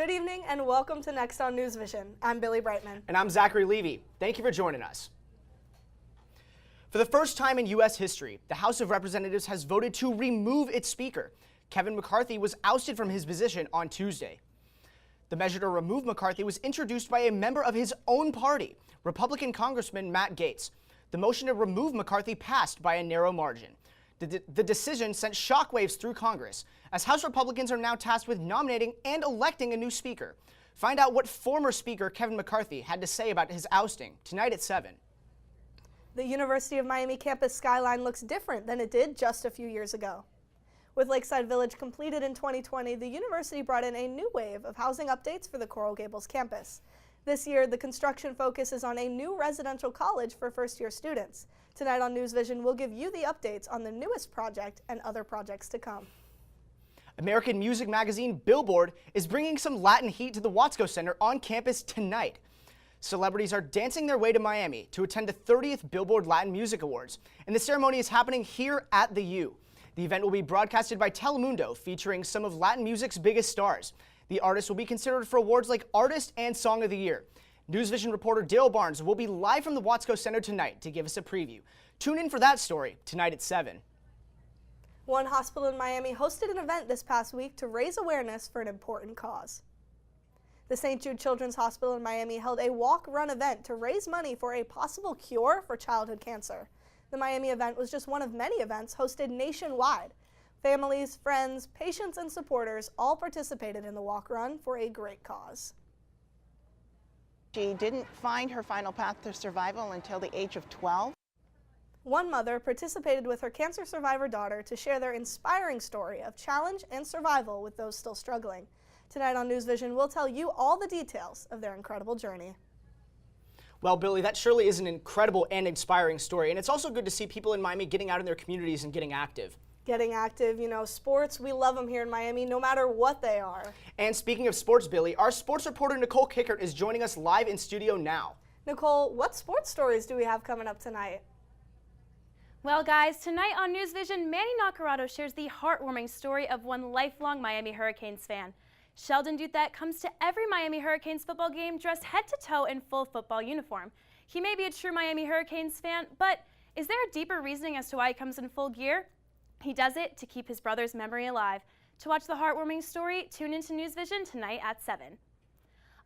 Good evening and welcome to Next on NewsVision. I'm Billy Brightman. And I'm Zachary Levy. Thank you for joining us. For the first time in U.S. history, the House of Representatives has voted to remove its Speaker. Kevin McCarthy was ousted from his position on Tuesday. The measure to remove McCarthy was introduced by a member of his own party, Republican Congressman Matt Gaetz. The motion to remove McCarthy passed by a narrow margin. The decision sent shockwaves through Congress, as House Republicans are now tasked with nominating and electing a new Speaker. Find out what former Speaker Kevin McCarthy had to say about his ousting tonight at 7. The University of Miami campus skyline looks different than it did just a few years ago. With Lakeside Village completed in 2020, the university brought in a new wave of housing updates for the Coral Gables campus. This year, the construction focus is on a new residential college for first-year students. Tonight on NewsVision, we'll give you the updates on the newest project and other projects to come. American music magazine Billboard is bringing some Latin heat to the Watsco Center on campus tonight. Celebrities are dancing their way to Miami to attend the 30th Billboard Latin Music Awards, and the ceremony is happening here at the U. The event will be broadcasted by Telemundo, featuring some of Latin music's biggest stars. The artists will be considered for awards like Artist and Song of the Year. NewsVision reporter Dale Barnes will be live from the Watsco Center tonight to give us a preview. Tune in for that story tonight at 7. One hospital in Miami hosted an event this past week to raise awareness for an important cause. The St. Jude Children's Hospital in Miami held a walk-run event to raise money for a possible cure for childhood cancer. The Miami event was just one of many events hosted nationwide. Families, friends, patients, and supporters all participated in the walk-run for a great cause. She didn't find her final path to survival until the age of 12. One mother participated with her cancer survivor daughter to share their inspiring story of challenge and survival with those still struggling. Tonight on NewsVision, we'll tell you all the details of their incredible journey. Well, Billy, that surely is an incredible and inspiring story, and it's also good to see people in Miami getting out in their communities and getting active. Getting active, you know, sports, we love them here in Miami, no matter what they are. And speaking of sports, Billy, our sports reporter Nicole Kickert is joining us live in studio now. Nicole, what sports stories do we have coming up tonight? Well, guys, tonight on NewsVision, Manny Nacarado shares the heartwarming story of one lifelong Miami Hurricanes fan. Sheldon Duthet comes to every Miami Hurricanes football game dressed head to toe in full football uniform. He may be a true Miami Hurricanes fan, but is there a deeper reasoning as to why he comes in full gear? He does it to keep his brother's memory alive. To watch the heartwarming story, tune into NewsVision tonight at 7.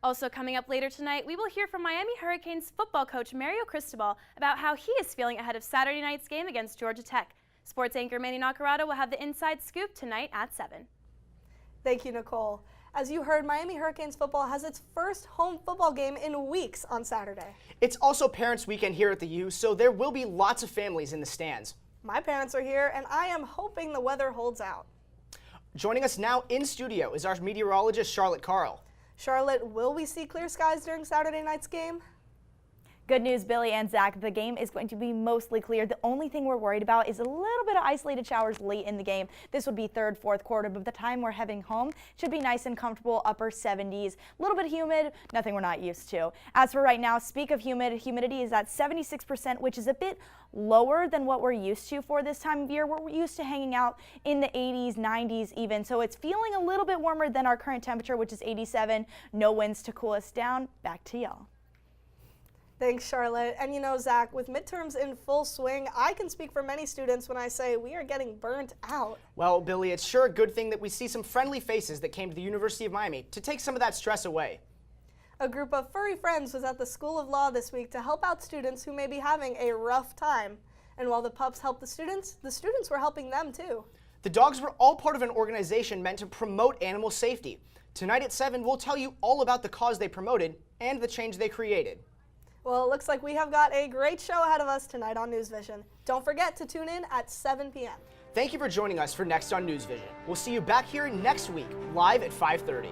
Also coming up later tonight, we will hear from Miami Hurricanes football coach Mario Cristobal about how he is feeling ahead of Saturday night's game against Georgia Tech. Sports anchor Manny Nacarado will have the inside scoop tonight at 7. Thank you, Nicole. As you heard, Miami Hurricanes football has its first home football game in weeks on Saturday. It's also Parents' Weekend here at the U, so there will be lots of families in the stands. My parents are here, and I am hoping the weather holds out. Joining us now in studio is our meteorologist, Charlotte Carl. Charlotte, will we see clear skies during Saturday night's game? Good news, Billy and Zach. The game is going to be mostly clear. The only thing we're worried about is a little bit of isolated showers late in the game. This would be third, fourth quarter, but by the time we're heading home, should be nice and comfortable, upper 70s. A little bit humid, nothing we're not used to. As for right now, speak of humidity is at 76%, which is a bit lower than what we're used to for this time of year. We're used to hanging out in the 80s, 90s even, so it's feeling a little bit warmer than our current temperature, which is 87. No winds to cool us down. Back to y'all. Thanks, Charlotte. And you know, Zach, with midterms in full swing, I can speak for many students when I say we are getting burnt out. Well, Billy, it's sure a good thing that we see some friendly faces that came to the University of Miami to take some of that stress away. A group of furry friends was at the School of Law this week to help out students who may be having a rough time. And while the pups helped the students were helping them too. The dogs were all part of an organization meant to promote animal safety. Tonight at 7, we'll tell you all about the cause they promoted and the change they created. Well, it looks like we have got a great show ahead of us tonight on NewsVision. Don't forget to tune in at 7 p.m. Thank you for joining us for Next on NewsVision. We'll see you back here next week, live at 5:30.